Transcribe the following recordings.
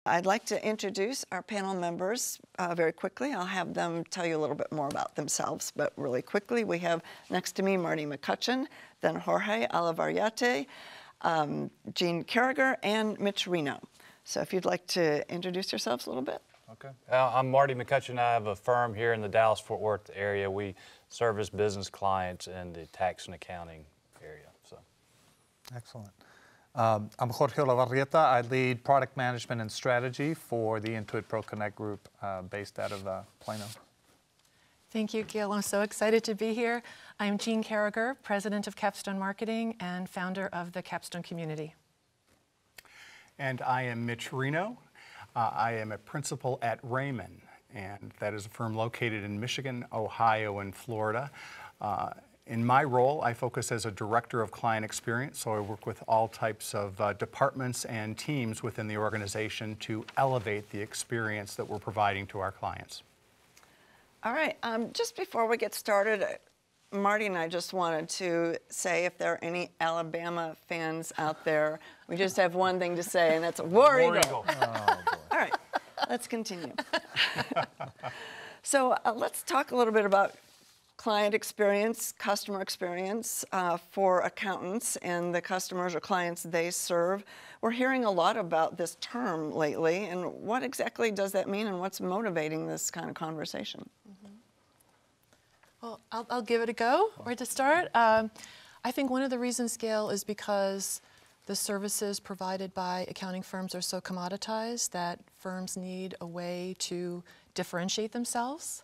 I'd like to introduce our panel members very quickly. I'll have them tell you a little bit more about themselves, but really quickly, we have next to me Marty McCutcheon, then Jorge Alavarriete, Gene Carragher, and Mitch Reno. So if you'd like to introduce yourselves a little bit. Okay. I'm Marty McCutcheon. I have a firm here in the Dallas-Fort Worth area. We service business clients in the tax and accounting area. So, excellent. I'm Jorge Olavarrieta. I lead product management and strategy for the Intuit Pro Connect group based out of Plano. Thank you, Gail. I'm so excited to be here. I'm Gene Carragher, president of Capstone Marketing and founder of the Capstone community. And I am Mitch Reno. I am a principal at Raymond, and that is a firm located in Michigan, Ohio, and Florida. In my role, I focus as a director of client experience, so I work with all types of departments and teams within the organization to elevate the experience that we're providing to our clients. All right, just before we get started, Marty and I just wanted to say if there are any Alabama fans out there, we just have one thing to say, and that's War Eagle. Oh, boy. All right, let's continue. So let's talk a little bit about client experience, customer experience for accountants and the customers or clients they serve. We're hearing a lot about this term lately, and what exactly does that mean and what's motivating this kind of conversation? Well, I'll give it a go. Where to start? I think one of the reasons, Gail, is because the services provided by accounting firms are so commoditized that firms need a way to differentiate themselves.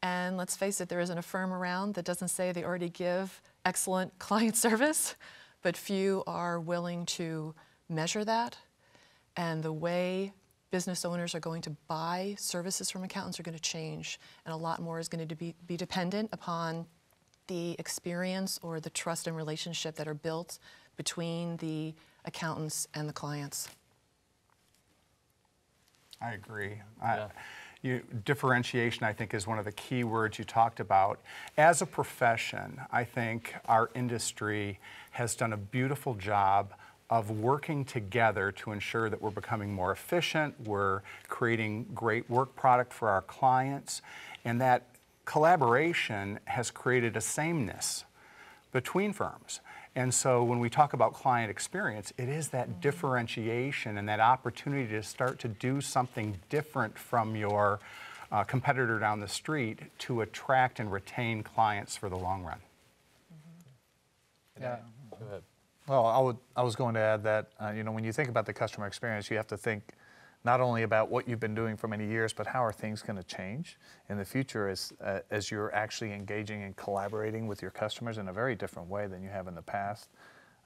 And let's face it, there isn't a firm around that doesn't say they already give excellent client service, but few are willing to measure that. And the way business owners are going to buy services from accountants are going to change, and a lot more is going to be dependent upon the experience or the trust and relationship that are built between the accountants and the clients. I agree. Yeah. Differentiation, I think, is one of the key words you talked about. As a profession, I think our industry has done a beautiful job of working together to ensure that we're becoming more efficient, we're creating great work product for our clients, and that collaboration has created a sameness between firms. And so when we talk about client experience, it is that differentiation and that opportunity to start to do something different from your competitor down the street to attract and retain clients for the long run. Yeah. go ahead. Well, I was going to add that, you know, when you think about the customer experience, you have to think not only about what you've been doing for many years, but how are things going to change in the future as you're actually engaging and collaborating with your customers in a very different way than you have in the past.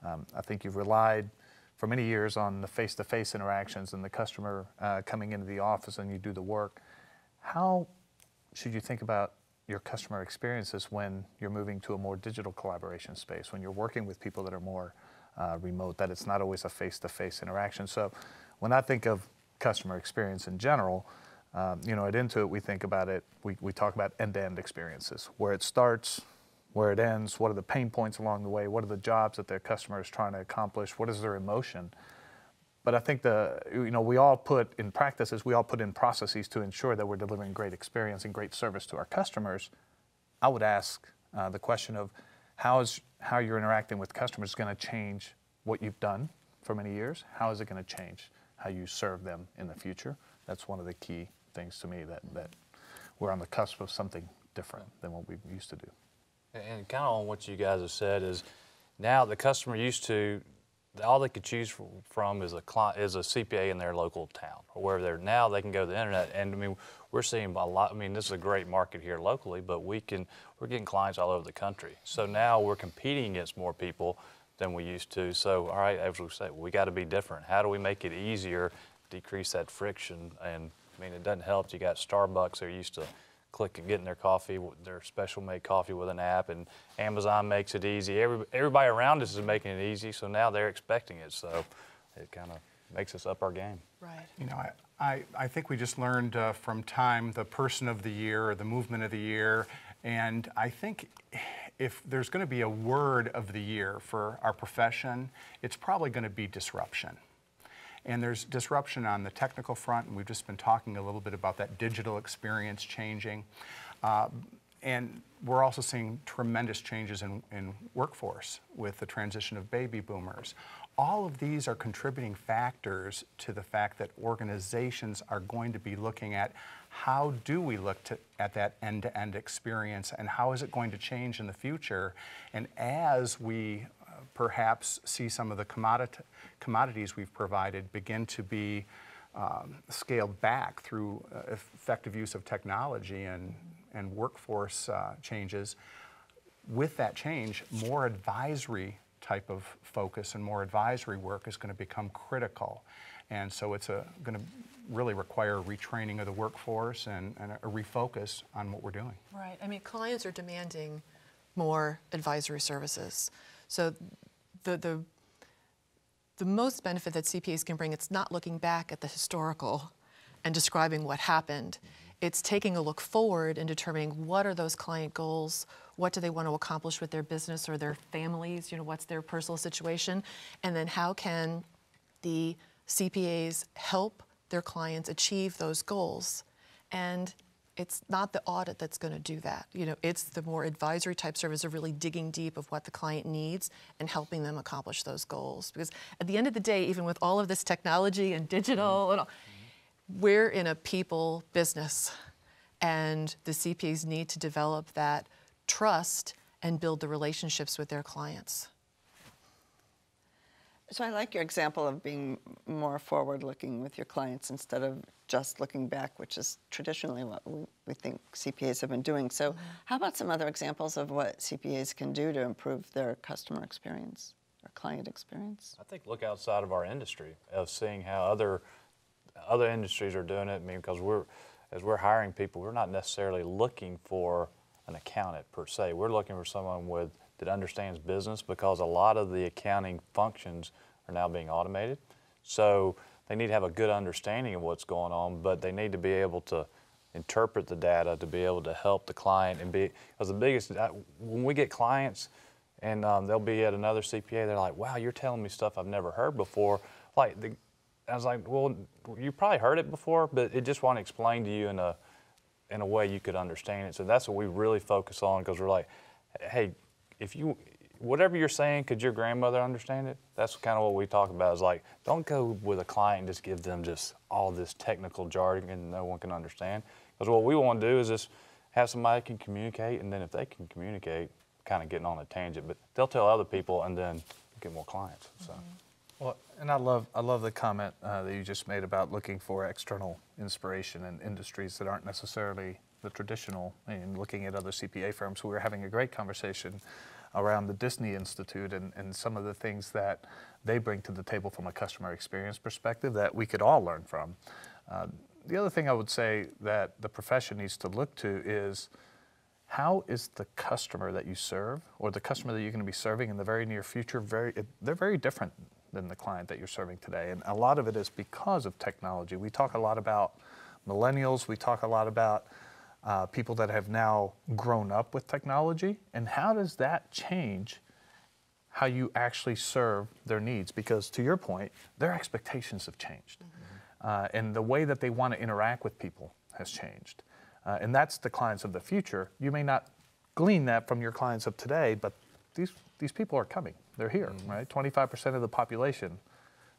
I think you've relied for many years on the face-to-face interactions and the customer coming into the office and you do the work. How should you think about your customer experiences when you're moving to a more digital collaboration space, when you're working with people that are more remote, that it's not always a face-to-face interaction? So when I think of customer experience in general, you know, at Intuit we think about it, we talk about end-to-end experiences, where it starts, where it ends, what are the pain points along the way, what are the jobs that their customer is trying to accomplish, what is their emotion. But I think we all put in practices, we all put in processes to ensure that we're delivering great experience and great service to our customers. I would ask the question of how you're interacting with customers is going to change what you've done for many years. How is it going to change how you serve them in the future? That's one of the key things to me, that we're on the cusp of something different than what we used to do. And kind of on what you guys have said is now the customer used to, all they could choose from is a CPA in their local town or wherever they're. Now they can go to the internet, and I mean we're seeing a lot. I mean this is a great market here locally, but we're getting clients all over the country. So now we're competing against more people than we used to. So all right, as we say, we got to be different. How do we make it easier, decrease that friction? And I mean it doesn't help. You got Starbucks, they're used to click and getting their coffee, their special made coffee with an app, and Amazon makes it easy. Everybody around us is making it easy, so now they're expecting it. So it kind of makes us up our game. Right. You know, I think we just learned from time the person of the year or the movement of the year, and I think if there's going to be a word of the year for our profession, it's probably going to be disruption. And there's disruption on the technical front, and we've just been talking a little bit about that digital experience changing. And we're also seeing tremendous changes in workforce with the transition of baby boomers. All of these are contributing factors to the fact that organizations are going to be looking at how do we look at that end-to-end experience, and how is it going to change in the future. And as we perhaps see some of the commodities we've provided begin to be scaled back through effective use of technology and workforce changes, with that change, more advisory type of focus and more advisory work is going to become critical. And so it's going to really require retraining of the workforce and a refocus on what we're doing. Right. I mean, clients are demanding more advisory services. So the most benefit that CPAs can bring, it's not looking back at the historical and describing what happened. It's taking a look forward and determining what are those client goals, what do they want to accomplish with their business or their families, what's their personal situation, and then how can the CPAs help their clients achieve those goals. And it's not the audit that's going to do that. It's the more advisory type service of really digging deep of what the client needs and helping them accomplish those goals. Because at the end of the day, even with all of this technology and digital and all, we're in a people business, and the CPAs need to develop that trust and build the relationships with their clients. So I like your example of being more forward-looking with your clients instead of just looking back, which is traditionally what we think CPAs have been doing. So how about some other examples of what CPAs can do to improve their customer experience or client experience? I think look outside of our industry, of seeing how other industries are doing it. I mean, because as we're hiring people, we're not necessarily looking for an accountant per se. We're looking for someone that understands business, because a lot of the accounting functions are now being automated. So they need to have a good understanding of what's going on, but they need to be able to interpret the data to be able to help the client and because the biggest, when we get clients and they'll be at another CPA, they're like, wow, you're telling me stuff I've never heard before. I was like, well, you probably heard it before, but it just won't explain to you in a way you could understand it. So that's what we really focus on, because we're like, hey, whatever you're saying, could your grandmother understand it? That's kind of what we talk about, is like, don't go with a client and just give them just all this technical jargon no one can understand. Because what we want to do is just have somebody can communicate, and then if they can communicate, kind of getting on a tangent, but they'll tell other people and then get more clients. So. Well, and I love the comment that you just made about looking for external inspiration in industries that aren't necessarily the traditional, and looking at other CPA firms. We were having a great conversation around the Disney Institute and some of the things that they bring to the table from a customer experience perspective that we could all learn from. The other thing I would say that the profession needs to look to is, how is the customer that you serve, or the customer that you're going to be serving in the very near future, they're very different than the client that you're serving today. And a lot of it is because of technology. We talk a lot about millennials, we talk a lot about people that have now grown up with technology, and how does that change how you actually serve their needs? Because to your point, their expectations have changed. And the way that they want to interact with people has changed. And that's the clients of the future. You may not glean that from your clients of today, but these people are coming. They're here, right? 25% of the population,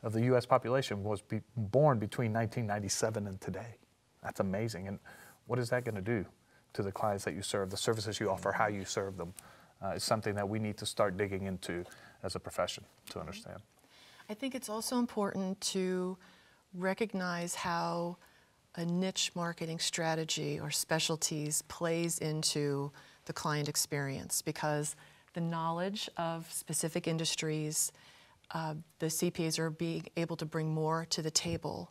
of the U.S. population, was born between 1997 and today. That's amazing. And what is that going to do to the clients that you serve, the services you offer, how you serve them? Is something that we need to start digging into as a profession to understand. I think it's also important to recognize how a niche marketing strategy or specialties plays into the client experience, because the knowledge of specific industries, the CPAs are being able to bring more to the table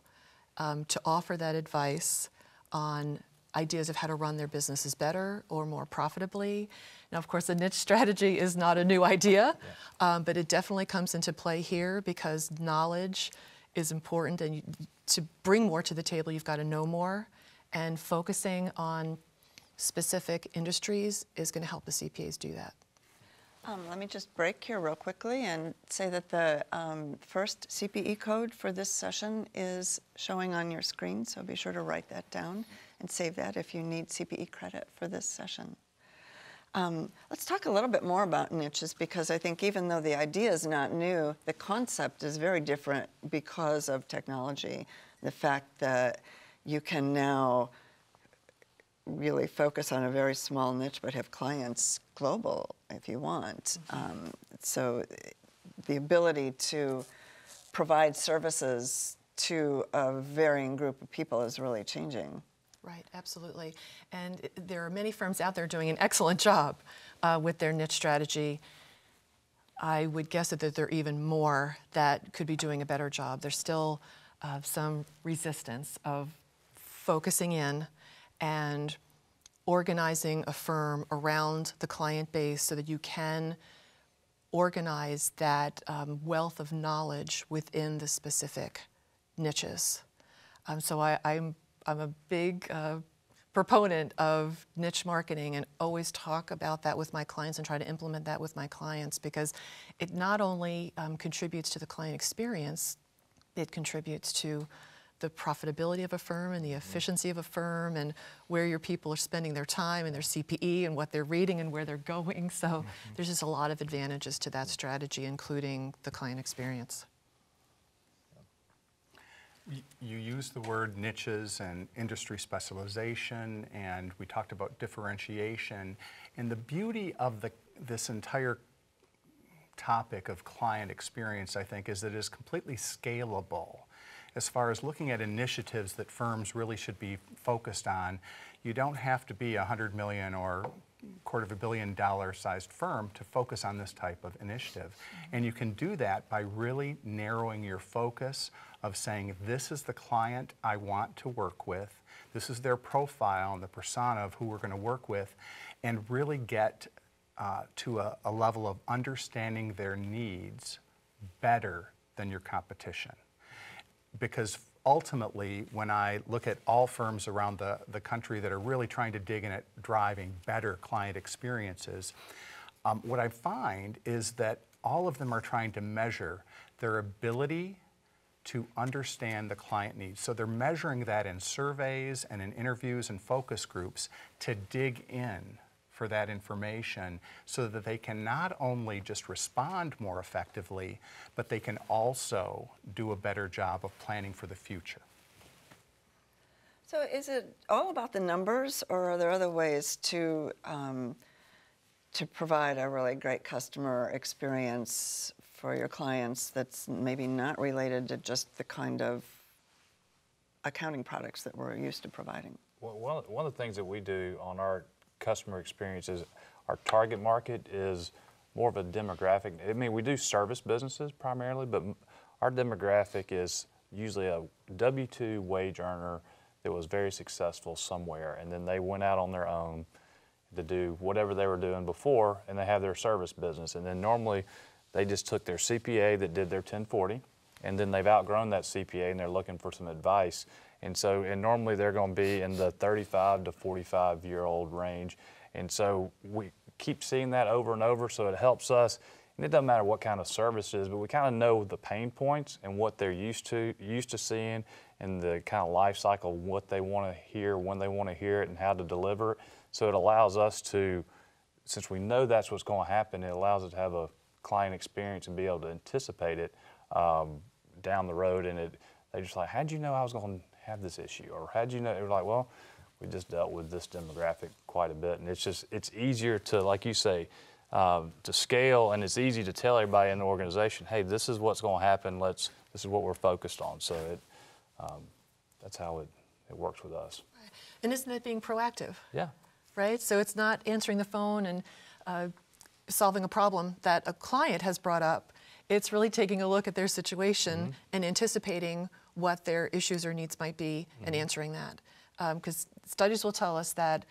to offer that advice on ideas of how to run their businesses better or more profitably. Now, of course, a niche strategy is not a new idea, but it definitely comes into play here, because knowledge is important, and to bring more to the table, you've got to know more, and focusing on specific industries is going to help the CPAs do that. Let me just break here real quickly and say that the first CPE code for this session is showing on your screen, so be sure to write that down and save that if you need CPE credit for this session. Let's talk a little bit more about niches, because I think even though the idea is not new, the concept is very different because of technology. The fact that you can now really focus on a very small niche but have clients global if you want. So the ability to provide services to a varying group of people is really changing. Right, absolutely. And there are many firms out there doing an excellent job with their niche strategy. I would guess that there are even more that could be doing a better job. There's still some resistance of focusing in and organizing a firm around the client base so that you can organize that wealth of knowledge within the specific niches. So I'm a big proponent of niche marketing and always talk about that with my clients and try to implement that with my clients, because it not only contributes to the client experience, it contributes to the profitability of a firm and the efficiency of a firm and where your people are spending their time and their CPE and what they're reading and where they're going. So there's just a lot of advantages to that strategy, including the client experience. You use the word niches and industry specialization, and we talked about differentiation. And the beauty of this entire topic of client experience, I think, is that it is completely scalable. As far as looking at initiatives that firms really should be focused on, you don't have to be a $100 million or $250 million sized firm to focus on this type of initiative. And you can do that by really narrowing your focus of saying, this is the client I want to work with, this is their profile and the persona of who we're going to work with, and really get to a level of understanding their needs better than your competition. Because ultimately, when I look at all firms around the country that are really trying to dig in at driving better client experiences, what I find is that all of them are trying to measure their ability to understand the client needs. So they're measuring that in surveys and in interviews and focus groups to dig in for that information so that they can not only just respond more effectively, but they can also do a better job of planning for the future. So is it all about the numbers, or are there other ways to provide a really great customer experience for your clients that's maybe not related to just the kind of accounting products that we're used to providing? Well, one of the things that we do on our customer experience is our target market is more of a demographic. I mean, we do service businesses primarily, but our demographic is usually a W-2 wage earner that was very successful somewhere, and then they went out on their own to do whatever they were doing before, and they have their service business. And then normally they just took their CPA that did their 1040, and then they've outgrown that CPA and they're looking for some advice. And normally they're going to be in the 35 to 45-year-old range. And so we keep seeing that over and over, so it helps us. And it doesn't matter what kind of service it is, but we kind of know the pain points and what they're used to seeing, and the kind of life cycle, what they want to hear, when they want to hear it, and how to deliver it. So it allows us to, since we know that's what's going to happen, it allows us to have a client experience and be able to anticipate it down the road. And they're just like, how'd you know I was going to have this issue? Or how'd you know? It was like, well, we just dealt with this demographic quite a bit. And it's easier to, like you say, to scale, and it's easy to tell everybody in the organization, hey, this is what's going to happen. This is what we're focused on. So that's how it works with us. Right. And isn't it being proactive? Yeah. Right? So it's not answering the phone and solving a problem that a client has brought up. It's really taking a look at their situation and anticipating what their issues or needs might be and answering that. Because studies will tell us that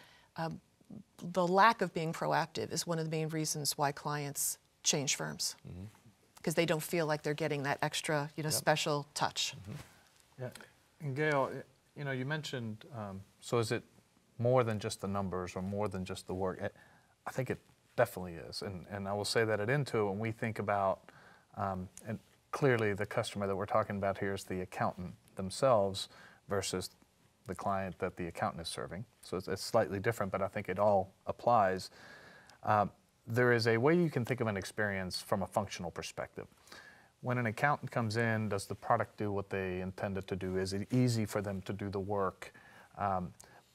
the lack of being proactive is one of the main reasons why clients change firms, because they don't feel like they're getting that extra, special touch. Yeah, and Gail, you mentioned, so is it more than just the numbers or more than just the work? I think it definitely is. And I will say that at Intuit, when we think about, and clearly the customer that we're talking about here is the accountant themselves versus the client that the accountant is serving. So it's slightly different, but I think it all applies. There is a way you can think of an experience from a functional perspective. When an accountant comes in, does the product do what they intended to do? Is it easy for them to do the work?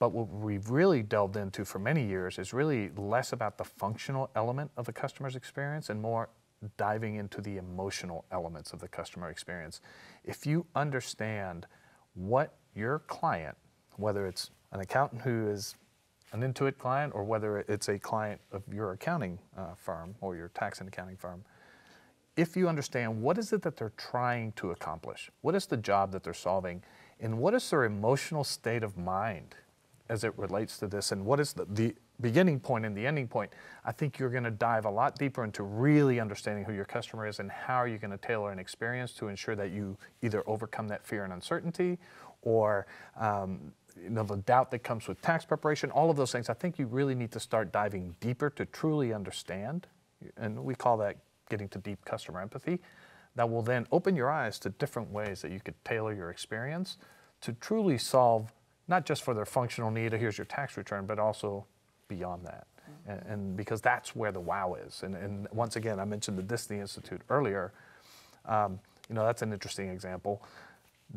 But what we've really delved into for many years is really less about the functional element of a customer's experience and more diving into the emotional elements of the customer experience. If you understand what your client, whether it's an accountant who is an Intuit client or whether it's a client of your accounting firm or your tax and accounting firm, if you understand what is it that they're trying to accomplish, what is the job that they're solving, and what is their emotional state of mind as it relates to this, and what is the beginning point and the ending point, I think you're going to dive a lot deeper into really understanding who your customer is and how are you going to tailor an experience to ensure that you either overcome that fear and uncertainty or the doubt that comes with tax preparation, all of those things. I think you really need to start diving deeper to truly understand, and we call that getting to deep customer empathy. That will then open your eyes to different ways that you could tailor your experience to truly solve not just for their functional need, here's your tax return, but also beyond that. And because that's where the wow is. And once again, I mentioned the Disney Institute earlier. That's an interesting example.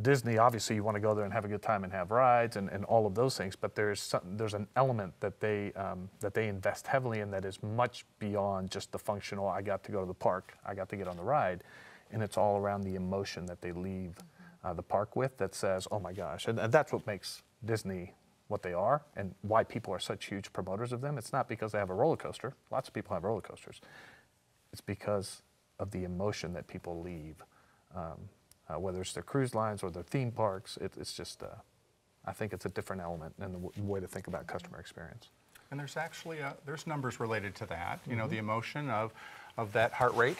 Disney, obviously you want to go there and have a good time and have rides and all of those things, but there's an element that they invest heavily in that is much beyond just the functional, I got to go to the park, I got to get on the ride, and it's all around the emotion that they leave the park with that says, oh my gosh, and that's what makes Disney what they are and why people are such huge promoters of them. It's not because they have a roller coaster. Lots of people have roller coasters. It's because of the emotion that people leave. Whether it's their cruise lines or their theme parks, it's just, I think it's a different element and the way to think about customer experience. And there's actually, there's numbers related to that. You know, the emotion of that heart rate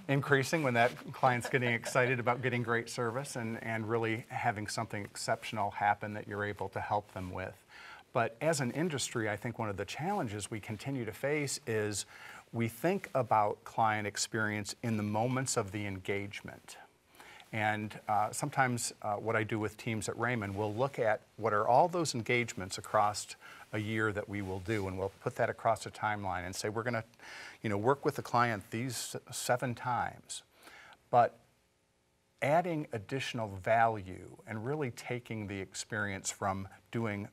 increasing when that client's getting excited about getting great service and really having something exceptional happen that you're able to help them with. But as an industry, I think one of the challenges we continue to face is we think about client experience in the moments of the engagement. And sometimes what I do with teams at Raymond, we'll look at what are all those engagements across a year that we will do, and we'll put that across a timeline and say we're going to work with the client these 7 times. But adding additional value and really taking the experience from doing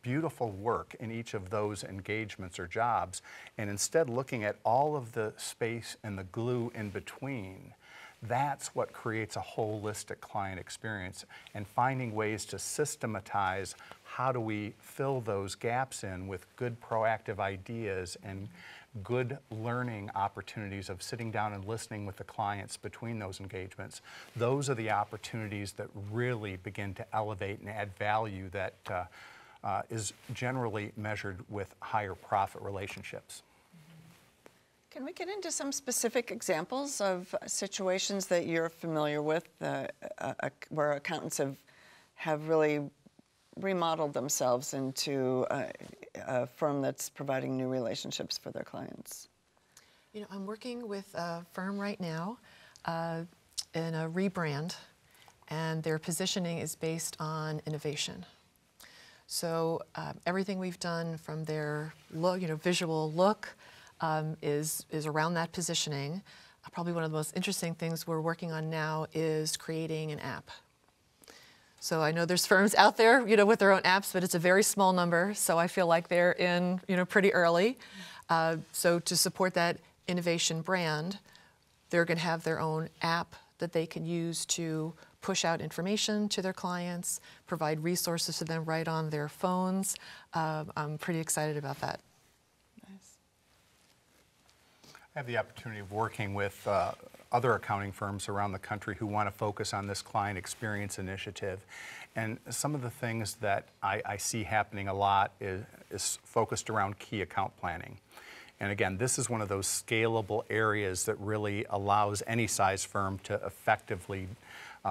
beautiful work in each of those engagements or jobs, and instead looking at all of the space and the glue in between, that's what creates a holistic client experience, and finding ways to systematize how do we fill those gaps in with good proactive ideas and good learning opportunities of sitting down and listening with the clients between those engagements. Those are the opportunities that really begin to elevate and add value that is generally measured with higher profit relationships. Can we get into some specific examples of situations that you're familiar with where accountants have really remodeled themselves into a firm that's providing new relationships for their clients? You know, I'm working with a firm right now in a rebrand, and their positioning is based on innovation. So everything we've done from their look, visual look, is around that positioning. Probably one of the most interesting things we're working on now is creating an app. So I know there's firms out there, with their own apps, but it's a very small number. So I feel like they're in, pretty early. So to support that innovation brand, they're going to have their own app that they can use to push out information to their clients, provide resources to them right on their phones. I'm pretty excited about that. I have the opportunity of working with other accounting firms around the country who want to focus on this client experience initiative. And some of the things that I see happening a lot is focused around key account planning. And again, this is one of those scalable areas that really allows any size firm to effectively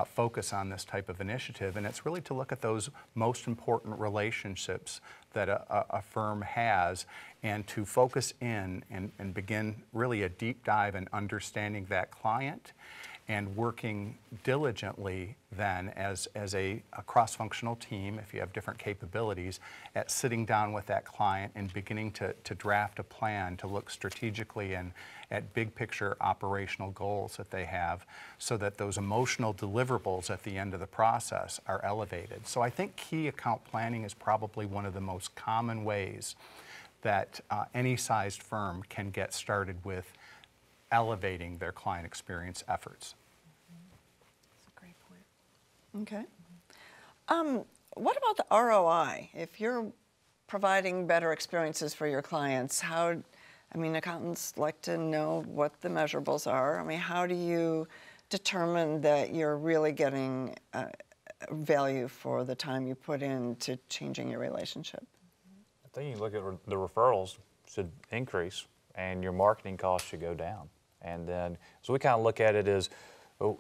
focus on this type of initiative, and it's really to look at those most important relationships that a firm has, and to focus in and begin really a deep dive in understanding that client and working diligently then as a cross-functional team, if you have different capabilities, at sitting down with that client and beginning to draft a plan to look strategically and at big picture operational goals that they have, so that those emotional deliverables at the end of the process are elevated. So I think key account planning is probably one of the most common ways that any sized firm can get started with elevating their client experience efforts. That's a great point. Okay. What about the ROI? If you're providing better experiences for your clients, accountants like to know what the measurables are. I mean, how do you determine that you're really getting value for the time you put into changing your relationship? I think you look at the referrals should increase and your marketing costs should go down. And then, so we kind of look at it as,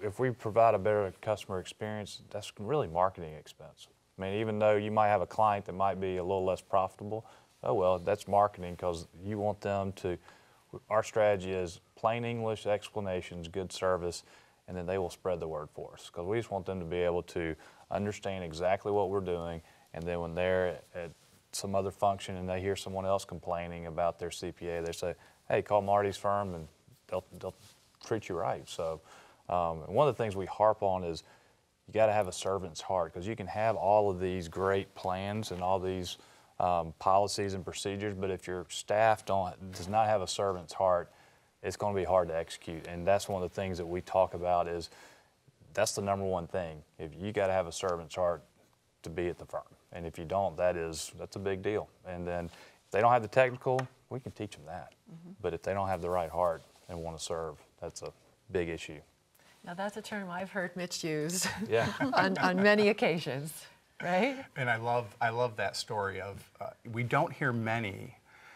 if we provide a better customer experience, that's really marketing expense. I mean, even though you might have a client that might be a little less profitable, oh well, that's marketing, because you want them to, our strategy is plain English explanations, good service, and then they will spread the word for us, because we just want them to be able to understand exactly what we're doing, and then when they're at some other function and they hear someone else complaining about their CPA, they say, hey, call Marty's firm and they'll treat you right. So and one of the things we harp on is you got to have a servant's heart, because you can have all of these great plans and all these policies and procedures, but if your staff does not have a servant's heart, it's going to be hard to execute. And that's one of the things that we talk about, is that's the number one thing. If you got to have a servant's heart to be at the firm, and if you don't, that's a big deal. And then if they don't have the technical, we can teach them that. But if they don't have the right heart and want to serve, that's a big issue. Now that's a term I've heard Mitch use Yeah. on many occasions, right? And I love that story of, we don't hear many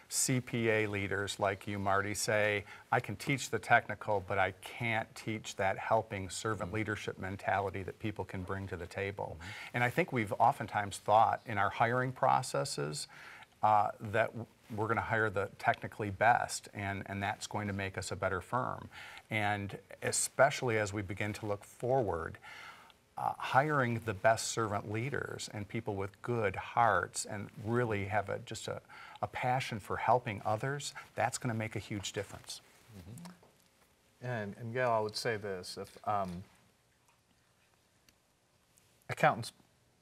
CPA leaders like you, Marty, say, I can teach the technical, but I can't teach that helping servant leadership mentality that people can bring to the table. And I think we've oftentimes thought in our hiring processes that we're going to hire the technically best, and that's going to make us a better firm. And especially as we begin to look forward, hiring the best servant leaders and people with good hearts and really have just a passion for helping others, that's going to make a huge difference. And Gail, I would say this, if accountants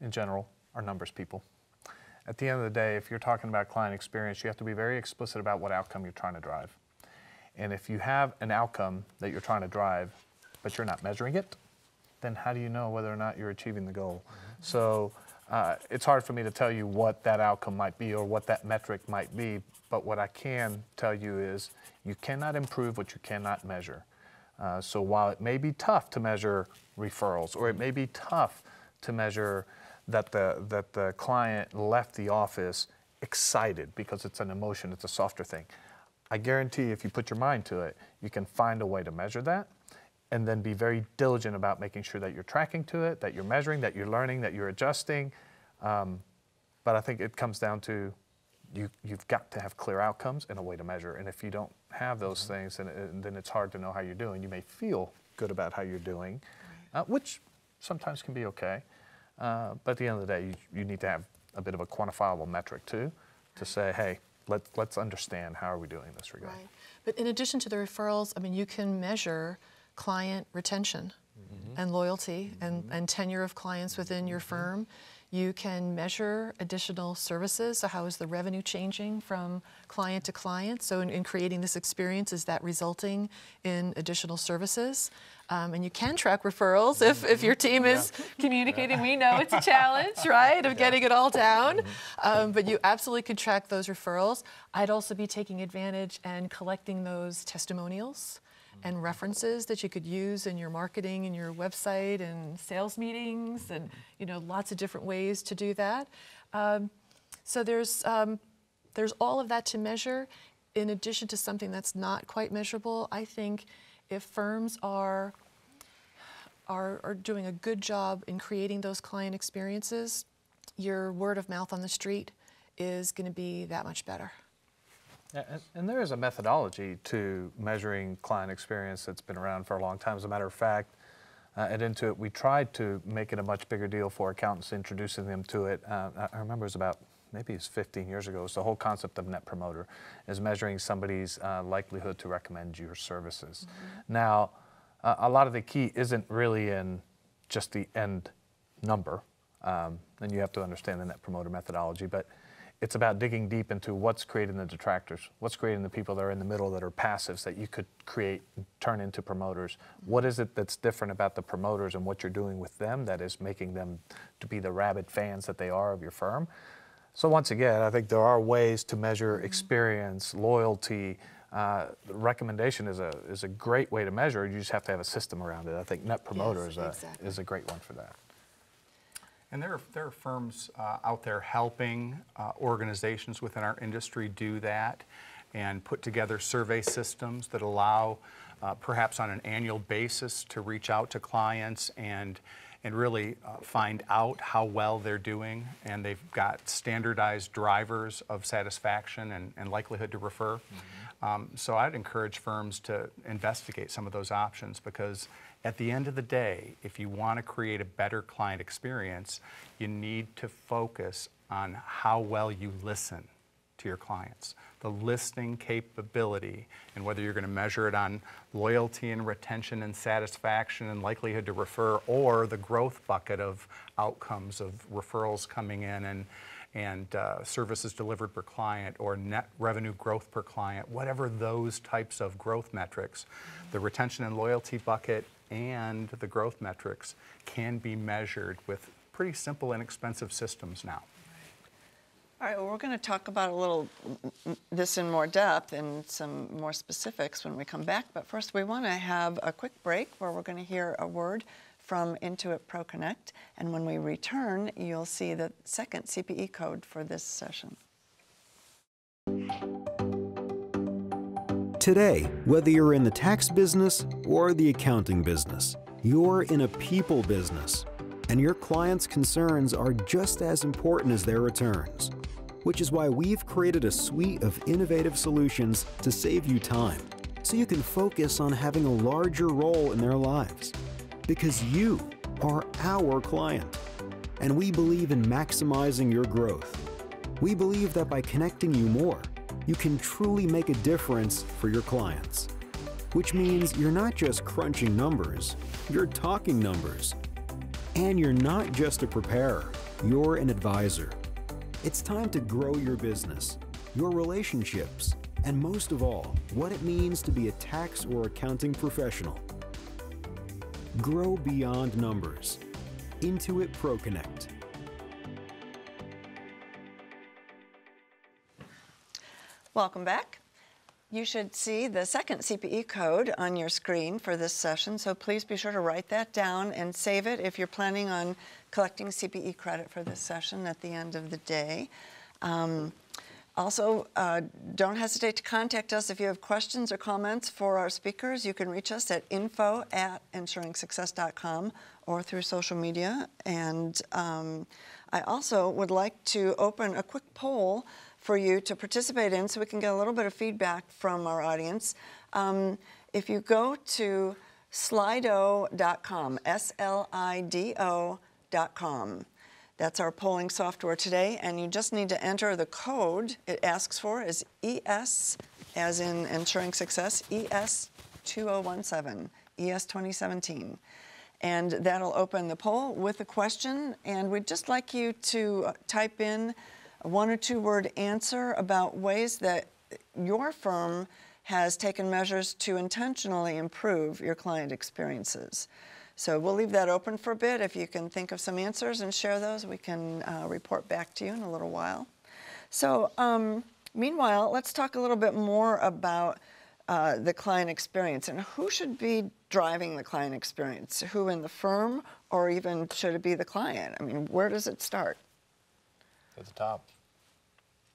in general are numbers people. At the end of the day, if you're talking about client experience, you have to be very explicit about what outcome you're trying to drive. And if you have an outcome that you're trying to drive, but you're not measuring it, then how do you know whether or not you're achieving the goal? So it's hard for me to tell you what that outcome might be or what that metric might be, but what I can tell you is you cannot improve what you cannot measure. So while it may be tough to measure referrals, or it may be tough to measure that the client left the office excited because it's an emotion, it's a softer thing, I guarantee if you put your mind to it, you can find a way to measure that, and then be very diligent about making sure that you're tracking to it, that you're measuring, that you're learning, that you're adjusting. But I think it comes down to you've got to have clear outcomes and a way to measure. And if you don't have those things, then it's hard to know how you're doing. You may feel good about how you're doing, which sometimes can be okay. But at the end of the day, you need to have a bit of a quantifiable metric too, to say, hey, let's understand how are we doing in this regard. Right. But in addition to the referrals, I mean, you can measure client retention and loyalty and tenure of clients within your firm. You can measure additional services. So how is the revenue changing from client to client? So in creating this experience, is that resulting in additional services? And you can track referrals if your team is communicating. We know it's a challenge, right, of getting it all down. But you absolutely can track those referrals. I'd also be taking advantage and collecting those testimonials and references that you could use in your marketing and your website and sales meetings, and lots of different ways to do that. So there's all of that to measure. In addition to something that's not quite measurable, I think if firms are are doing a good job in creating those client experiences, your word of mouth on the street is going to be that much better. And there is a methodology to measuring client experience that's been around for a long time. As a matter of fact, at Intuit, we tried to make it a much bigger deal for accountants, introducing them to it. I remember it was about, maybe it's 15 years ago. It's the whole concept of Net Promoter, is measuring somebody's likelihood to recommend your services. Mm-hmm. Now, a lot of the key isn't really in just the end number, and you have to understand the Net Promoter methodology, but it's about digging deep into what's creating the detractors, what's creating the people that are in the middle that are passives that you could create, turn into promoters. What is it that's different about the promoters and what you're doing with them that is making them to be the rabid fans that they are of your firm? So once again, I think there are ways to measure experience, loyalty. Recommendation is a great way to measure. You just have to have a system around it. I think Net Promoter is a great one for that. And there are firms out there helping organizations within our industry do that and put together survey systems that allow perhaps on an annual basis to reach out to clients and really find out how well they're doing. And they've got standardized drivers of satisfaction and likelihood to refer. Mm-hmm. So I'd encourage firms to investigate some of those options, because at the end of the day, if you want to create a better client experience, you need to focus on how well you listen to your clients. The listening capability, and whether you're going to measure it on loyalty and retention and satisfaction and likelihood to refer, or the growth bucket of outcomes of referrals coming in and services delivered per client, or net revenue growth per client, whatever those types of growth metrics, the retention and loyalty bucket and the growth metrics can be measured with pretty simple, inexpensive systems now. All right, well, we're going to talk about a little this in more depth and some more specifics when we come back. But first, we want to have a quick break where we're going to hear a word from Intuit Pro Connect. And when we return, you'll see the second CPE code for this session. Today, whether you're in the tax business or the accounting business, you're in a people business, and your clients' concerns are just as important as their returns, which is why we've created a suite of innovative solutions to save you time, so you can focus on having a larger role in their lives. Because you are our client, and we believe in maximizing your growth. We believe that by connecting you more, you can truly make a difference for your clients. Which means you're not just crunching numbers, you're talking numbers. And you're not just a preparer, you're an advisor. It's time to grow your business, your relationships, and most of all, what it means to be a tax or accounting professional. Grow beyond numbers. Intuit Pro Connect. Welcome back. You should see the second CPE code on your screen for this session, so please be sure to write that down and save it if you're planning on collecting CPE credit for this session at the end of the day. Also, don't hesitate to contact us if you have questions or comments for our speakers. You can reach us at info@ensuringsuccess.com or through social media. And I also would like to open a quick poll for you to participate in so we can get a little bit of feedback from our audience. If you go to slido.com, SLIDO.com, that's our polling software today, and you just need to enter the code it asks for is ES, as in Ensuring Success, ES 2017, ES 2017. And that'll open the poll with a question, and we'd just like you to type in a 1 or 2 word answer about ways that your firm has taken measures to intentionally improve your client experiences. So we'll leave that open for a bit. If you can think of some answers and share those, we can report back to you in a little while. So meanwhile, let's talk a little bit more about the client experience and who should be driving the client experience, who in the firm, or even should it be the client? I mean, where does it start? At the top.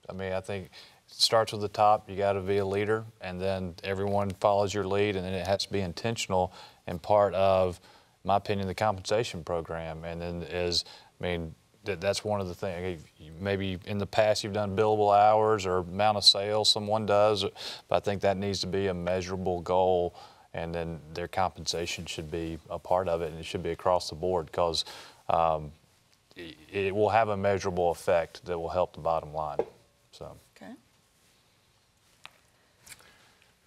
I mean, I think it starts with the top. You got to be a leader, and then everyone follows your lead, and then it has to be intentional and part of my opinion, the compensation program. And then that's one of the things. Maybe in the past you've done billable hours or amount of sales someone does, but I think that needs to be a measurable goal, and then their compensation should be a part of it, and it should be across the board, because it will have a measurable effect that will help the bottom line. So. Okay.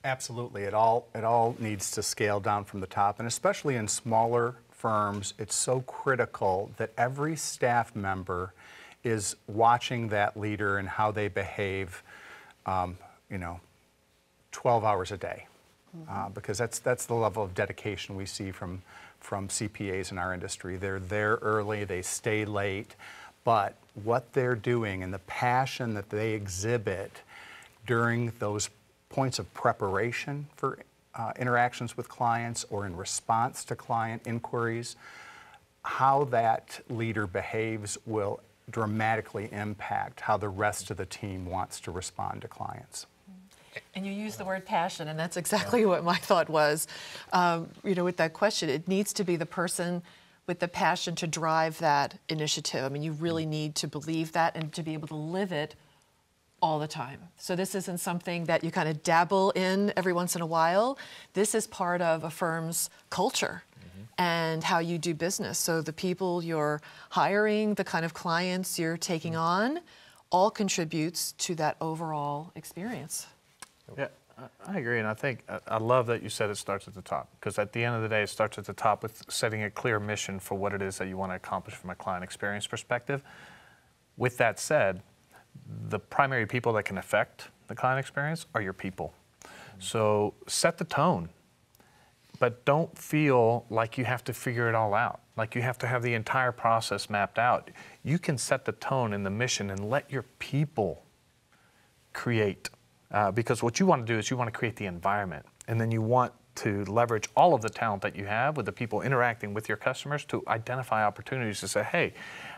Absolutely, it all needs to scale down from the top, and especially in smaller firms, it's so critical that every staff member is watching that leader and how they behave, 12 hours a day, because that's the level of dedication we see from CPAs in our industry. They're there early, they stay late, but what they're doing and the passion that they exhibit during those points of preparation for interactions with clients or in response to client inquiries, how that leader behaves will dramatically impact how the rest of the team wants to respond to clients. And you use the word passion, and that's exactly what my thought was. With that question, it needs to be the person with the passion to drive that initiative. I mean, you really need to believe that and to be able to live it all the time. So this isn't something that you kind of dabble in every once in a while. This is part of a firm's culture and how you do business. So the people you're hiring, the kind of clients you're taking on, all contributes to that overall experience. Yeah, I agree, and I think I love that you said it starts at the top, because at the end of the day, it starts at the top with setting a clear mission for what it is that you want to accomplish from a client experience perspective. With that said, the primary people that can affect the client experience are your people. So set the tone, but don't feel like you have to figure it all out, like you have to have the entire process mapped out. You can set the tone and the mission and let your people create, because what you want to do is you want to create the environment, and then you want to leverage all of the talent that you have with the people interacting with your customers to identify opportunities to say, hey,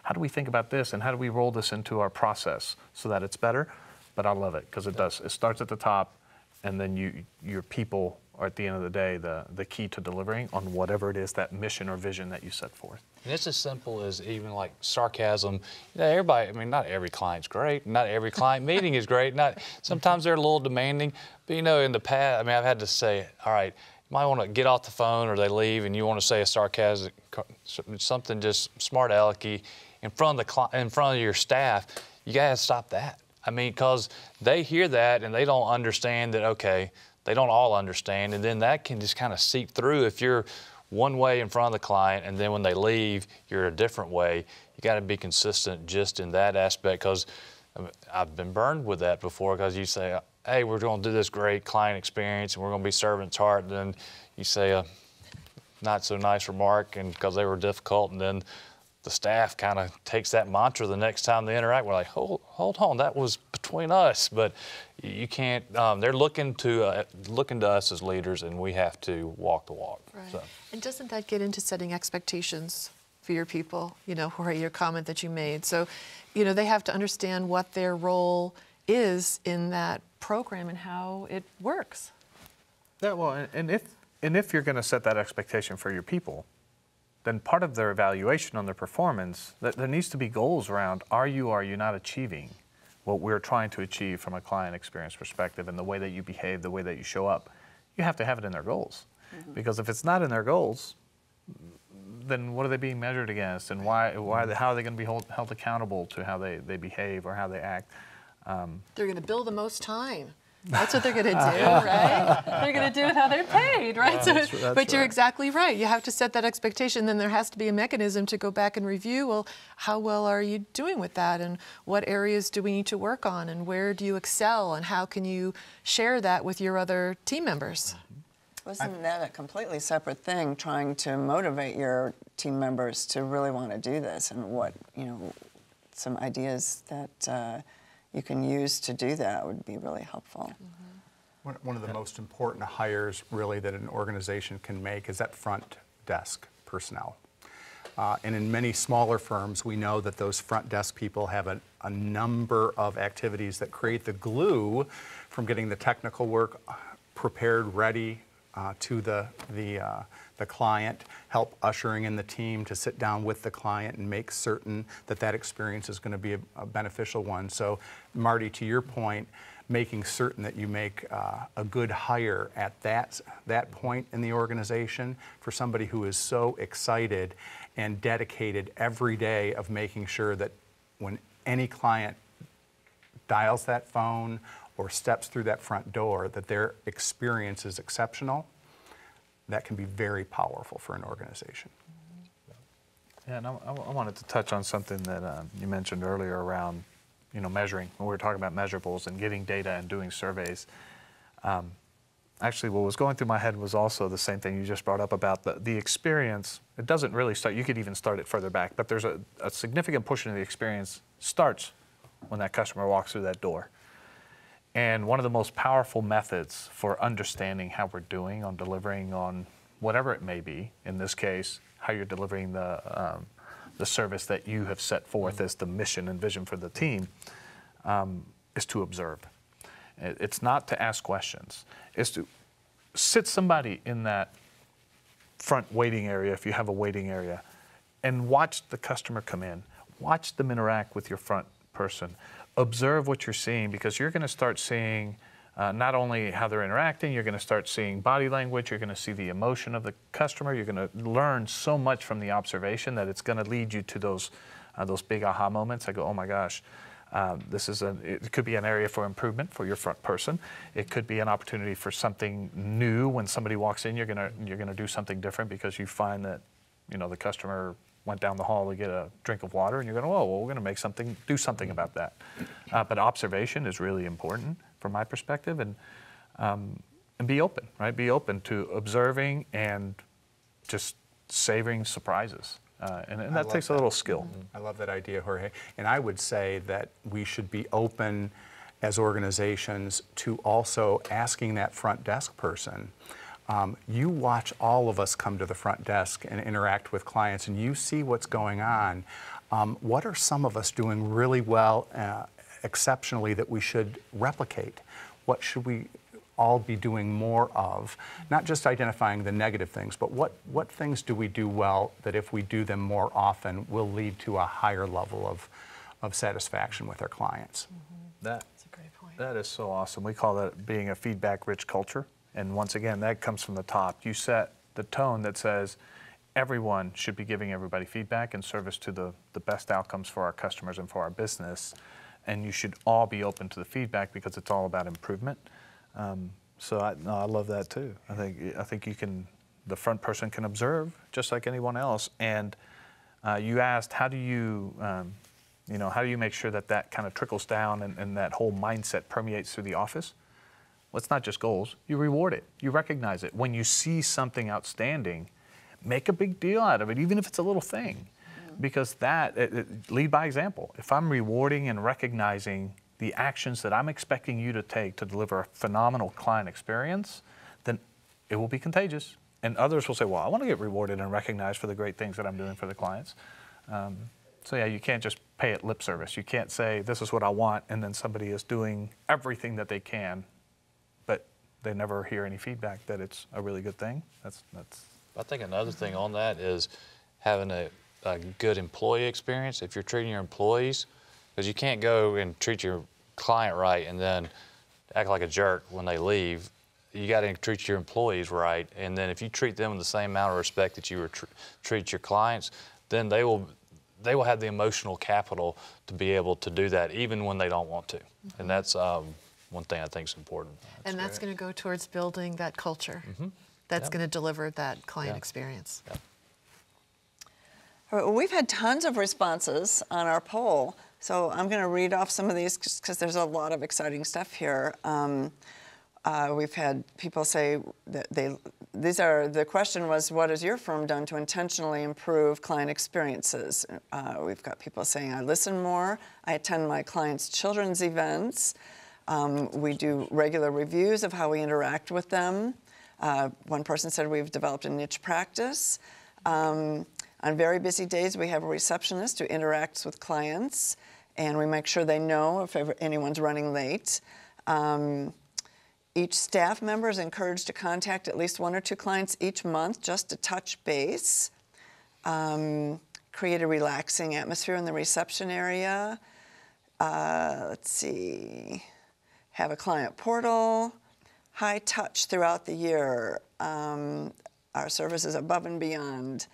how do we think about this, and how do we roll this into our process so that it's better? But I love it, because it does. It starts at the top, and then your people are at the end of the day the key to delivering on whatever it is, that mission or vision that you set forth. And it's as simple as even like sarcasm. Everybody, I mean, not every client's great. Not every client meeting is great. Sometimes they're a little demanding. But in the past, I mean, I've had to say, all right, you might want to get off the phone, or they leave, and you want to say a sarcastic, something just smart alecky in front of your staff. You got to stop that. I mean, because they hear that and they don't understand that. Okay, they don't all understand, and then that can just kind of seep through if you're one way in front of the client, and then when they leave, you're a different way. You got to be consistent just in that aspect, because I've been burned with that before, because you say, hey, we're going to do this great client experience, and we're going to be servant's heart, and then you say a not so nice remark, and because they were difficult, and then the staff kind of takes that mantra the next time they interact. We're like, hold on, that was between us. But you can't. They're looking to us as leaders, and we have to walk the walk. Right. So. And doesn't that get into setting expectations for your people? Jorge, your comment that you made. So, they have to understand what their role is in that program and how it works. Yeah, well, and if you're going to set that expectation for your people, then part of their evaluation on their performance, there needs to be goals around, are you not achieving what we're trying to achieve from a client experience perspective, and the way that you behave, the way that you show up. You have to have it in their goals. Because if it's not in their goals, then what are they being measured against, and how are they going to be held accountable to how they behave or how they act? They're going to bill the most time. That's what they're going to do, right? They're going to do it how they're paid, right? That's but you're right. exactly right. You have to set that expectation. Then there has to be a mechanism to go back and review, well, how well are you doing with that? And what areas do we need to work on? And where do you excel? And how can you share that with your other team members? Wasn't that a completely separate thing, trying to motivate your team members to really want to do this, and what, some ideas that you can use to do that would be really helpful. One of the most important hires, really, that an organization can make is that front desk personnel. And in many smaller firms, we know that those front desk people have a number of activities that create the glue from getting the technical work prepared, ready, to the client, help ushering in the team to sit down with the client and make certain that that experience is going to be a beneficial one. So, Marty, to your point, making certain that you make a good hire at that point in the organization for somebody who is so excited and dedicated every day of making sure that when any client dials that phone or steps through that front door, that their experience is exceptional, that can be very powerful for an organization. Yeah, and I wanted to touch on something that you mentioned earlier around, measuring. When we were talking about measurables and getting data and doing surveys. Actually, what was going through my head was also the same thing you just brought up about the experience. It doesn't really start, you could even start it further back, but there's a significant portion of the experience starts when that customer walks through that door. And one of the most powerful methods for understanding how we're doing on delivering on whatever it may be, in this case, how you're delivering the service that you have set forth as the mission and vision for the team, is to observe. It's not to ask questions. It's to sit somebody in that front waiting area, if you have a waiting area, and watch the customer come in. Watch them interact with your front person. Observe what you're seeing, because you're going to start seeing not only how they're interacting, you're going to start seeing body language, you're going to see the emotion of the customer, you're going to learn so much from the observation that it's going to lead you to those big aha moments. I go, oh my gosh, it could be an area for improvement for your front person. It could be an opportunity for something new. When somebody walks in, you're gonna do something different because you find that, the customer went down the hall to get a drink of water, and you're going, oh, well, we're going to do something about that. But observation is really important from my perspective, and be open, right? Be open to observing and just savoring surprises. And that takes a little skill. I love that idea, Jorge. And I would say that we should be open as organizations to also asking that front desk person. You watch all of us come to the front desk and interact with clients, and you see what's going on. What are some of us doing really well, exceptionally, that we should replicate? What should we all be doing more of? Not just identifying the negative things, but what things do we do well that if we do them more often will lead to a higher level of satisfaction with our clients? That's a great point. That is so awesome. We call that being a feedback-rich culture. And once again, that comes from the top. You set the tone that says everyone should be giving everybody feedback in service to the best outcomes for our customers and for our business. And you should all be open to the feedback because it's all about improvement. So I love that too. I think the front person can observe just like anyone else. And you asked, how do you make sure that kind of trickles down and that whole mindset permeates through the office? Well, it's not just goals. You reward it. You recognize it. When you see something outstanding, make a big deal out of it, even if it's a little thing. Because lead by example. If I'm rewarding and recognizing the actions that I'm expecting you to take to deliver a phenomenal client experience, then it will be contagious. And others will say, well, I want to get rewarded and recognized for the great things that I'm doing for the clients. So yeah, you can't just pay it lip service. You can't say, this is what I want, and then somebody is doing everything that they can, but they never hear any feedback that it's a really good thing. That's. I think another thing on that is having a good employee experience. If you're treating your employees, because you can't go and treat your client right and then act like a jerk when they leave. You got to treat your employees right, and then if you treat them with the same amount of respect that you treat your clients, then they will have the emotional capital to be able to do that even when they don't want to. And that's one thing I think is important. That's going to go towards building that culture. That's going to deliver that client experience. All right, well, we've had tons of responses on our poll, so I'm going to read off some of these because there's a lot of exciting stuff here. We've had people say that the question was, what has your firm done to intentionally improve client experiences? We've got people saying, I listen more, I attend my clients' children's events, we do regular reviews of how we interact with them. One person said we've developed a niche practice. On very busy days, we have a receptionist who interacts with clients, and we make sure they know if anyone's running late. Each staff member is encouraged to contact at least 1 or 2 clients each month just to touch base. Create a relaxing atmosphere in the reception area. Let's see, have a client portal. High touch throughout the year. Our service is above and beyond.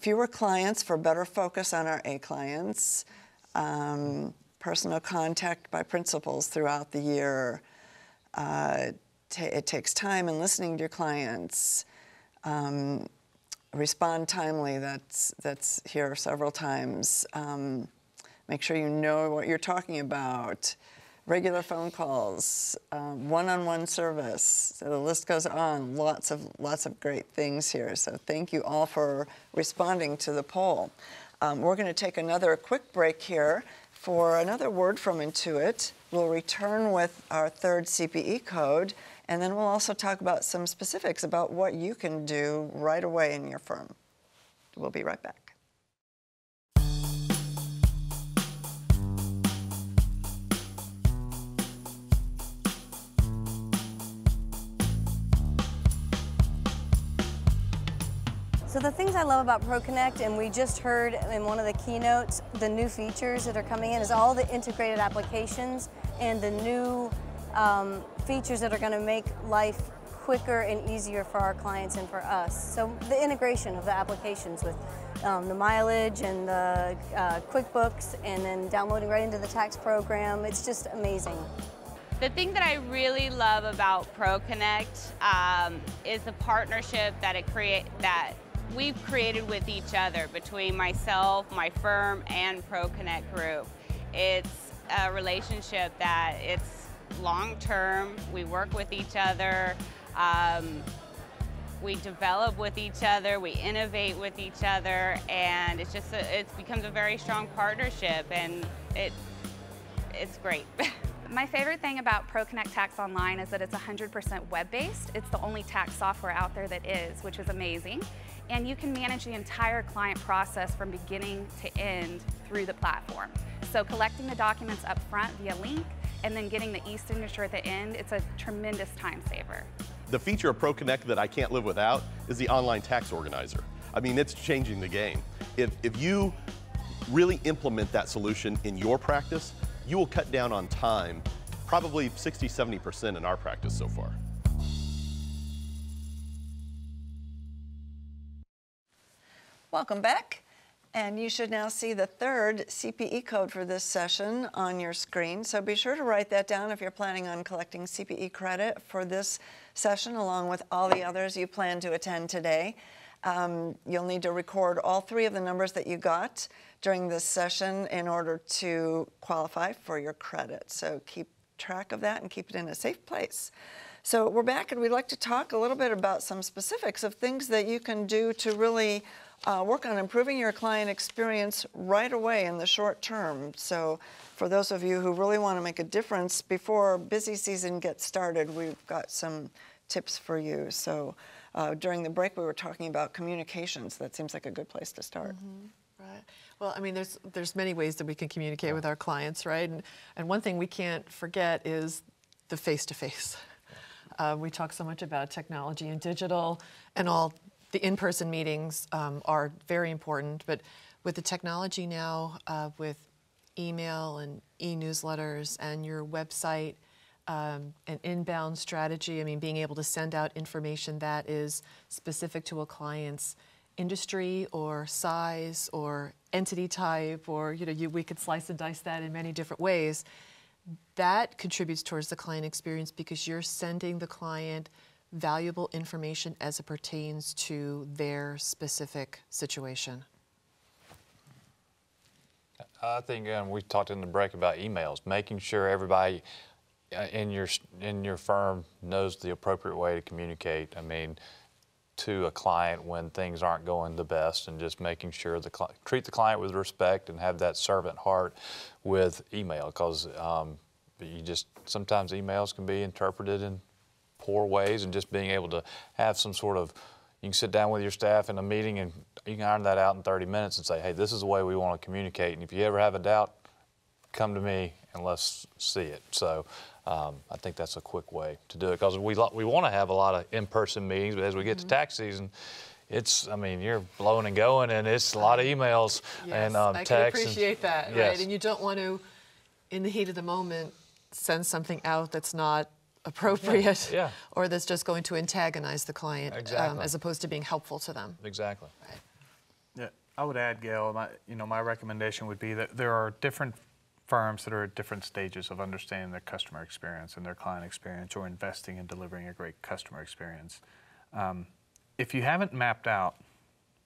Fewer clients for better focus on our A clients. Personal contact by principals throughout the year. It takes time in listening to your clients. Respond timely, that's here several times. Make sure you know what you're talking about. Regular phone calls, one-on-one service. So the list goes on. Lots of great things here. So thank you all for responding to the poll. We're going to take another quick break here for another word from Intuit. We'll return with our 3rd CPE code, and then we'll also talk about some specifics about what you can do right away in your firm. We'll be right back. So the things I love about ProConnect, and we just heard in one of the keynotes, the new features that are coming in is all the integrated applications and the new features that are going to make life quicker and easier for our clients and for us. So the integration of the applications with the mileage and the QuickBooks, and then downloading right into the tax program, it's just amazing. The thing that I really love about ProConnect is the partnership that we've created with each other between myself, my firm, and ProConnect Group. It's a relationship that it's long-term. We work with each other. We develop with each other. We innovate with each other, and it's just it becomes a very strong partnership, and it's great. My favorite thing about ProConnect Tax Online is that it's 100% web-based. It's the only tax software out there that is, which is amazing. And you can manage the entire client process from beginning to end through the platform. So collecting the documents up front via link and then getting the e-signature at the end, it's a tremendous time saver. The feature of ProConnect that I can't live without is the online tax organizer. I mean, it's changing the game. If you really implement that solution in your practice, you will cut down on time, probably 60–70% in our practice so far. Welcome back. And you should now see the 3rd CPE code for this session on your screen. So be sure to write that down if you're planning on collecting CPE credit for this session, along with all the others you plan to attend today. You'll need to record all 3 of the numbers that you got during this session in order to qualify for your credit. So keep track of that and keep it in a safe place. So we're back, and we'd like to talk a little bit about some specifics of things that you can do to really work on improving your client experience right away in the short term. So for those of you who really want to make a difference before busy season gets started, we've got some tips for you. So during the break, we were talking about communications. That seems like a good place to start. Mm-hmm. Right. Well, I mean, there's many ways that we can communicate with our clients, right? And one thing we can't forget is the face-to-face. We talk so much about technology and digital, and all the in-person meetings are very important, but with the technology now, with email and e-newsletters and your website, an inbound strategy, I mean, being able to send out information that is specific to a client's industry or size or entity type, or we could slice and dice that in many different ways. That contributes towards the client experience because you're sending the client valuable information as it pertains to their specific situation. I think we talked in the break about emails, making sure everybody in your firm knows the appropriate way to communicate. I mean, to a client when things aren't going the best, and just making sure treat the client with respect and have that servant heart with email, because sometimes emails can be interpreted in poor ways, and just being able to have some sort of, you can sit down with your staff in a meeting and you can iron that out in 30 minutes and say, hey, this is the way we want to communicate, and if you ever have a doubt, come to me and let's see it. So I think that's a quick way to do it, because we want to have a lot of in-person meetings, but as we get to tax season, it's, I mean, you're blowing and going, and it's a lot of emails and I texts. can appreciate that, yes. right? And you don't want to, in the heat of the moment, send something out that's not appropriate Yeah. or that's just going to antagonize the client as opposed to being helpful to them. Exactly. Right. Yeah, I would add, Gail, my recommendation would be that there are different firms that are at different stages of understanding their customer experience and their client experience, or investing in delivering a great customer experience. If you haven't mapped out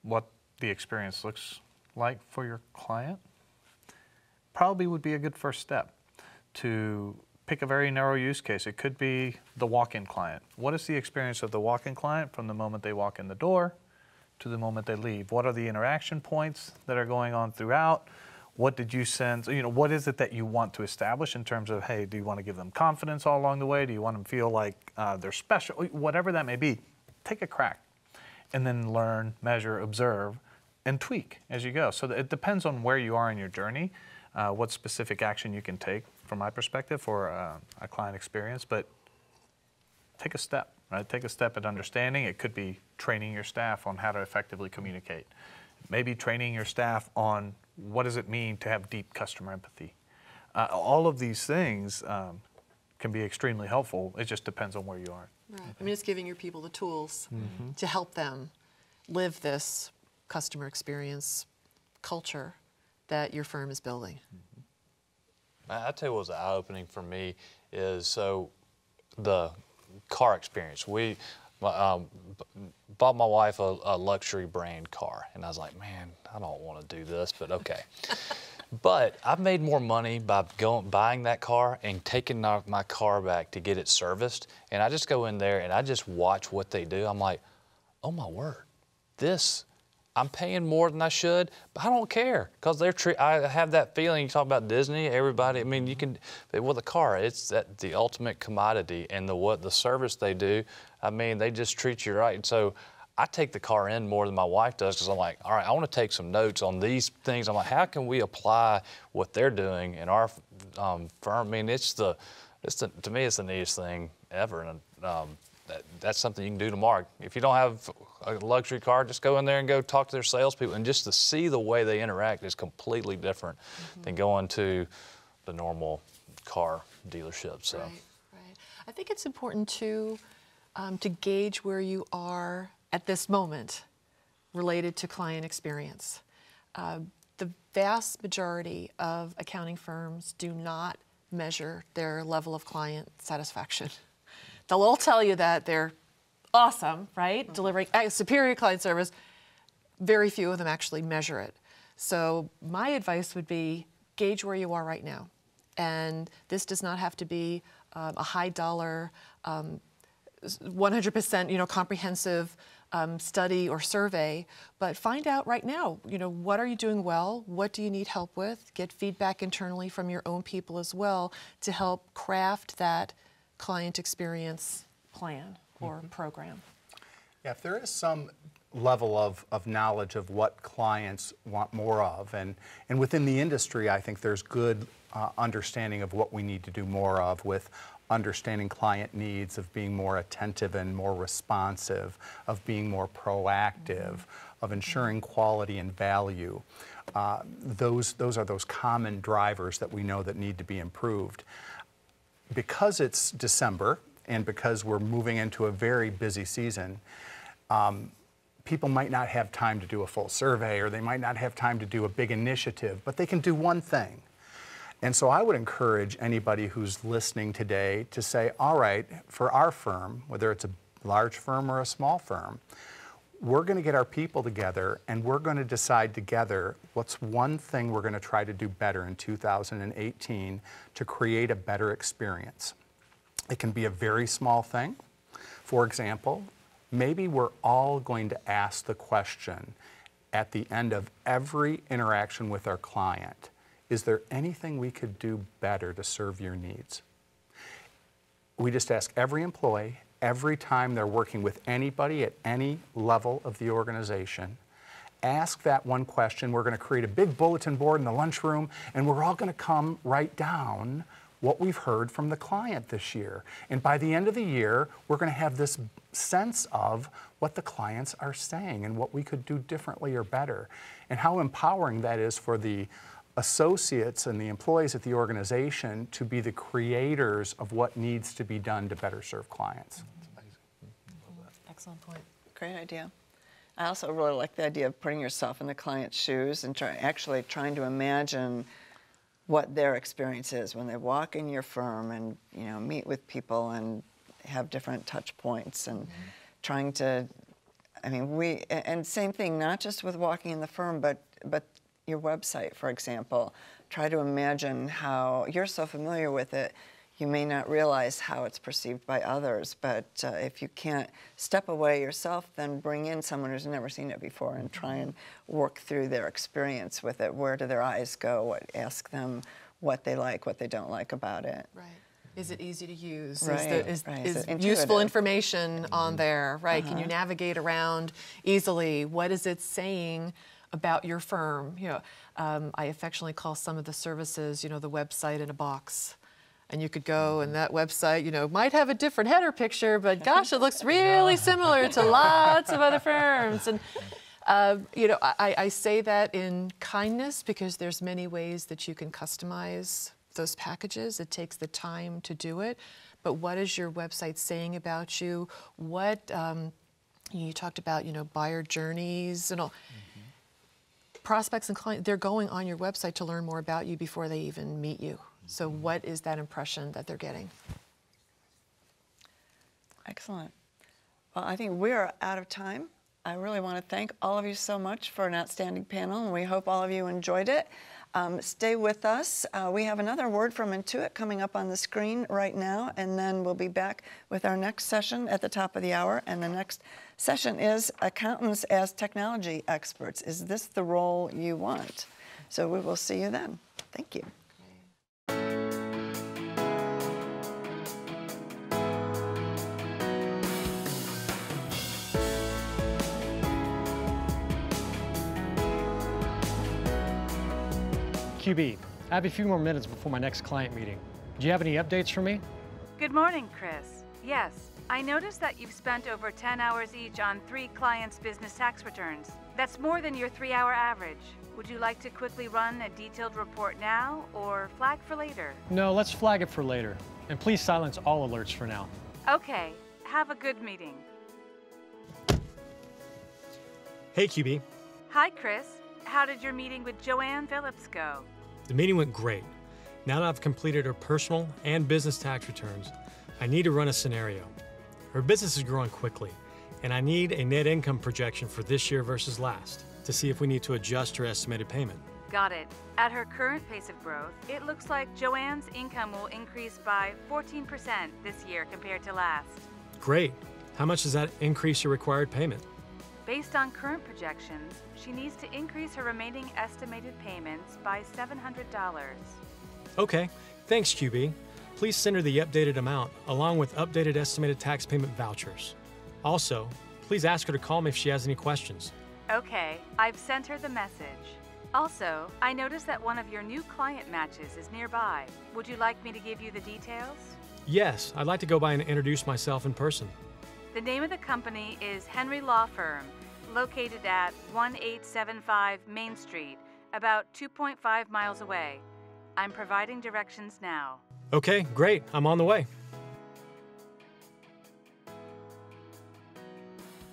what the experience looks like for your client, probably would be a good first step to pick a very narrow use case. It could be the walk-in client. What is the experience of the walk-in client from the moment they walk in the door to the moment they leave? What are the interaction points that are going on throughout? What did you sense, what is it that you want to establish in terms of, hey, do you want to give them confidence all along the way? Do you want them to feel like they're special? Whatever that may be, take a crack and then learn, measure, observe, and tweak as you go. So it depends on where you are in your journey, what specific action you can take from my perspective for a client experience, but take a step, right? Take a step at understanding. It could be training your staff on how to effectively communicate. Maybe training your staff on what does it mean to have deep customer empathy. All of these things can be extremely helpful. It just depends on where you are. Right. I mean, it's giving your people the tools to help them live this customer experience culture that your firm is building. I tell you what was eye-opening for me is, so the car experience. We bought my wife a luxury brand car, and I was like, man, I don't want to do this, but okay. But I've made more money by buying that car and taking my car back to get it serviced. And I just go in there and I just watch what they do. I'm like, oh my word, I'm paying more than I should, but I don't care, because I have that feeling. You talk about Disney, everybody. I mean, you can with a car, it's the ultimate commodity, and the service they do. I mean, they just treat you right. And so I take the car in more than my wife does, because I'm like, all right, I want to take some notes on these things. I'm like, how can we apply what they're doing in our firm? I mean, to me, it's the neatest thing ever. And that's something you can do tomorrow. If you don't have a luxury car, just go in there and go talk to their salespeople, and just to see the way they interact is completely different than going to the normal car dealership. So, right. I think it's important to gauge where you are at this moment related to client experience. The vast majority of accounting firms do not measure their level of client satisfaction. They'll all tell you that they're awesome, right? Delivering superior client service. Very few of them actually measure it. So my advice would be gauge where you are right now. And this does not have to be a high dollar, 100% comprehensive study or survey, but find out right now, what are you doing well? What do you need help with? Get feedback internally from your own people as well to help craft that client experience plan or program. Yeah, if there is some level of knowledge of what clients want more of, and within the industry, I think there's good understanding of what we need to do more of, with understanding client needs, of being more attentive and more responsive, of being more proactive, of ensuring quality and value. Those are those common drivers that we know that need to be improved. Because it's December and because we're moving into a very busy season, people might not have time to do a full survey, or they might not have time to do a big initiative, but they can do one thing. And so I would encourage anybody who's listening today to say, all right, for our firm, whether it's a large firm or a small firm, we're going to get our people together and we're going to decide together what's one thing we're going to try to do better in 2018 to create a better experience. It can be a very small thing. For example, maybe we're all going to ask the question at the end of every interaction with our client, is there anything we could do better to serve your needs? We just ask every employee, every time they're working with anybody at any level of the organization, ask that one question. We're going to create a big bulletin board in the lunchroom, and we're all going to come write down what we've heard from the client this year. And by the end of the year, we're going to have this sense of what the clients are saying and what we could do differently or better, and how empowering that is for the associates and the employees at the organization to be the creators of what needs to be done to better serve clients. Excellent point. Great idea. I also really like the idea of putting yourself in the client's shoes and actually trying to imagine what their experience is when they walk in your firm and meet with people and have different touch points and trying to, and same thing, not just with walking in the firm, but your website, for example. Try to imagine how you're so familiar with it, you may not realize how it's perceived by others, but if you can't step away yourself, then bring in someone who's never seen it before and try and work through their experience with it. Where do their eyes go? Ask them what they like, what they don't like about it. Right. Is it easy to use? Right. Is it useful information on there, right? Can you navigate around easily? What is it saying about your firm? I affectionately call some of the services, the website in a box. And you could go, and that website, might have a different header picture, but gosh, it looks really similar to lots of other firms. And I say that in kindness because there's many ways that you can customize those packages. It takes the time to do it. But what is your website saying about you? What you talked about, buyer journeys and all. Prospects and clients, they're going on your website to learn more about you before they even meet you. So what is that impression that they're getting? Excellent. Well, I think we are out of time. I really want to thank all of you so much for an outstanding panel, and we hope all of you enjoyed it. Stay with us. We have another word from Intuit coming up on the screen right now, and then we'll be back with our next session at the top of the hour. And the next session is Accountants as Technology Experts. Is this the role you want? So we will see you then. Thank you. QB, I have a few more minutes before my next client meeting. Do you have any updates for me? Good morning, Chris. Yes, I noticed that you've spent over 10 hours each on 3 clients' business tax returns. That's more than your 3-hour average. Would you like to quickly run a detailed report now or flag for later? No, let's flag it for later. And please silence all alerts for now. Okay, have a good meeting. Hey, QB. Hi, Chris. How did your meeting with Joanne Phillips go? The meeting went great. Now that I've completed her personal and business tax returns, I need to run a scenario. Her business is growing quickly, and I need a net income projection for this year versus last to see if we need to adjust her estimated payment. Got it. At her current pace of growth, it looks like Joanne's income will increase by 14% this year compared to last. Great. How much does that increase your required payment? Based on current projections, she needs to increase her remaining estimated payments by $700. Okay, thanks, QB. Please send her the updated amount along with updated estimated tax payment vouchers. Also, please ask her to call me if she has any questions. Okay, I've sent her the message. Also, I noticed that one of your new client matches is nearby. Would you like me to give you the details? Yes, I'd like to go by and introduce myself in person. The name of the company is Henry Law Firm, located at 1875 Main Street, about 2.5 miles away. I'm providing directions now. Okay, great. I'm on the way.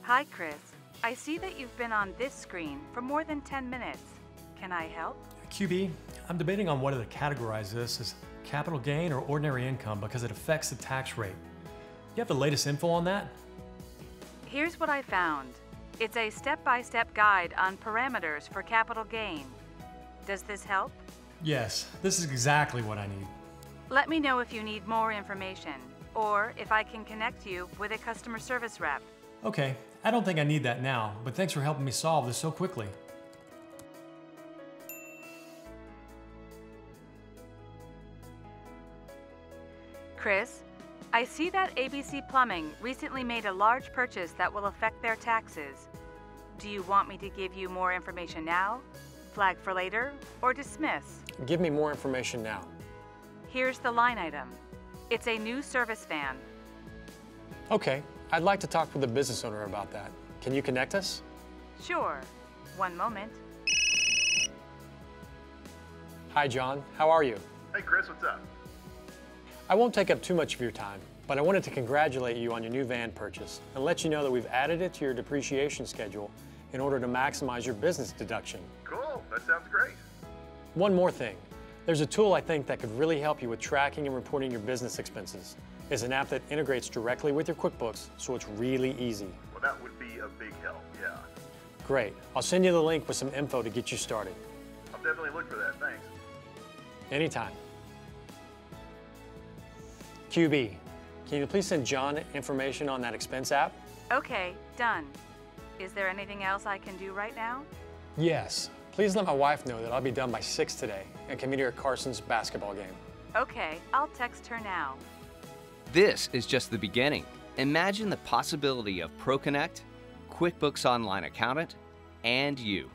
Hi, Chris. I see that you've been on this screen for more than 10 minutes. Can I help? QB, I'm debating on whether to categorize this as capital gain or ordinary income because it affects the tax rate. You have the latest info on that? Here's what I found. It's a step-by-step guide on parameters for capital gain. Does this help? Yes, this is exactly what I need. Let me know if you need more information, or if I can connect you with a customer service rep. Okay, I don't think I need that now, but thanks for helping me solve this so quickly. Chris, I see that ABC Plumbing recently made a large purchase that will affect their taxes. Do you want me to give you more information now, flag for later, or dismiss? Give me more information now. Here's the line item. It's a new service van. Okay, I'd like to talk with the business owner about that. Can you connect us? Sure. One moment. Hi, John. How are you? Hey, Chris, what's up? I won't take up too much of your time, but I wanted to congratulate you on your new van purchase and let you know that we've added it to your depreciation schedule in order to maximize your business deduction. Cool, that sounds great. One more thing. There's a tool I think that could really help you with tracking and reporting your business expenses. It's an app that integrates directly with your QuickBooks, so it's really easy. Well, that would be a big help, yeah. Great. I'll send you the link with some info to get you started. I'll definitely look for that, thanks. Anytime. QB, can you please send John information on that expense app? Okay, done. Is there anything else I can do right now? Yes. Please let my wife know that I'll be done by 6 today and can meet her at Carson's basketball game. Okay, I'll text her now. This is just the beginning. Imagine the possibility of ProConnect, QuickBooks Online Accountant, and you.